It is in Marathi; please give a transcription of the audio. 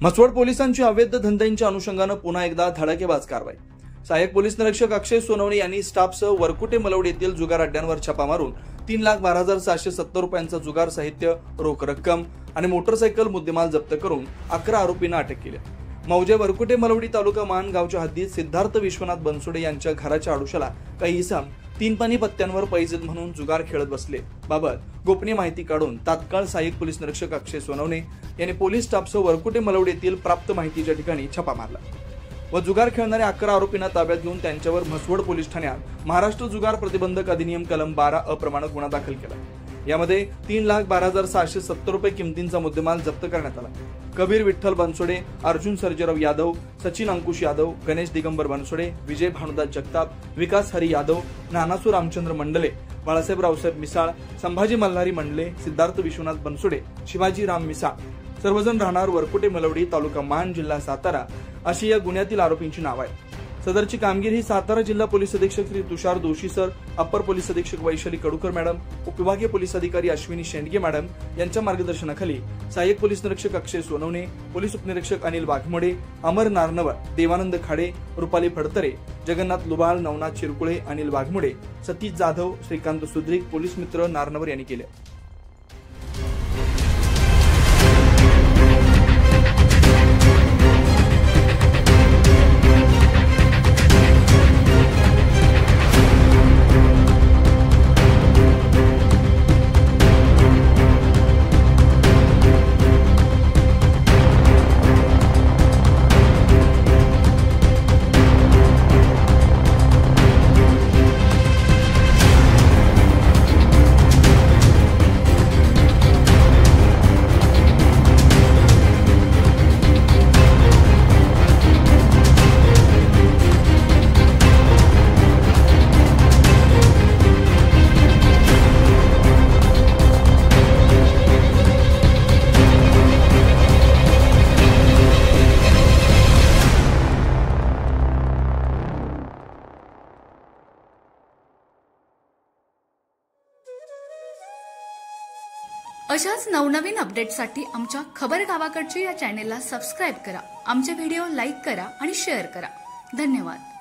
म्हसवड पोलिसांची अवैध धंद्यांच्या अनुषंगानं पुन्हा एकदा धडाकेबाज कारवाई। सहाय्यक पोलीस निरीक्षक अक्षय सोनवणे यांनी स्टाफसह वरकुटे मलवड येथील जुगार अड्ड्यांवर छापा मारून 3,12,770 रुपयांचा जुगार साहित्य, रोख रक्कम आणि मोटरसायकल मुद्देमाल जप्त करून 11 आरोपींना अटक केली। मौजे वरकुटे मलवडी तालुका मान गावच्या हद्दीत सिद्धार्थ विश्वनाथ बनसोडे यांच्या घराच्या आडोशाला काही इसम 3 पाणी पत्त्यांवर पैसे म्हणून जुगार खेळत बसले बाबत गोपनीय माहिती काढून तात्काळ सहाय्यक पोलीस निरीक्षक अक्षय सोनवणे यांनी पोलीस स्टाफसह वरकुटे मलवडी येथील प्राप्त माहितीच्या ठिकाणी छापा मारला व जुगार खेळणाऱ्या 11 आरोपींना ताब्यात घेऊन त्यांच्यावर म्हसवड पोलीस ठाण्यात महाराष्ट्र जुगार प्रतिबंधक अधिनियम कलम 12 अप्रमाणित गुन्हा दाखल केला। यामध्ये 3,12,770 रुपये किमतींचा मुद्देमाल जप्त करण्यात आला। कबीर विठ्ठल बनसोडे, अर्जुन सर्जेराव यादव, सचिन अंकुश यादव, गणेश दिगंबर बनसोडे, विजय भानुदास जगताप, विकास हरी यादव, नानासू रामचंद्र मंडले, बाळासाहेब रावसाहेब मिसाळ, संभाजी मल्हारी मंडले, सिद्धार्थ विश्वनाथ बनसोडे, शिवाजी राम मिसाळ सर्वजण राहणार वरकुटे मलवडी, तालुका मान, जिल्हा सातारा अशी या गुन्ह्यातील आरोपींची नाव आहे। सदरची कामगिरी सातारा जिल्हा पोलीस अधीक्षक Shri Tushar Doshi sir, upper police अधीक्षक वैशाली कडूकर मॅडम, उपविभागीय पोलीस अधिकारी अश्विनी शेंडगे मॅडम यांच्या मार्गदर्शनाखाली सहाय्यक पोलीस निरीक्षक अक्षय सोनवणे, पोलीस उपनिरीक्षक अनिल वाघमोडे, अमर नारनवर, देवानंद खाडे, रुपाली फडतरे, जगन्नाथ लुबाळ, नवनाथ चिरकुळे, अनिल वाघमोडे, सतीश जाधव, श्रीकांत सुद्रिक, पोलीस मित्र नारनवर यांनी केले। अशाच नवनवीन अपडेटसाठी आमच्या खबर गावाकडच्या या चॅनेलला सबस्क्राइब करा, आमचे व्हिडिओ लाईक करा आणि शेअर करा। धन्यवाद।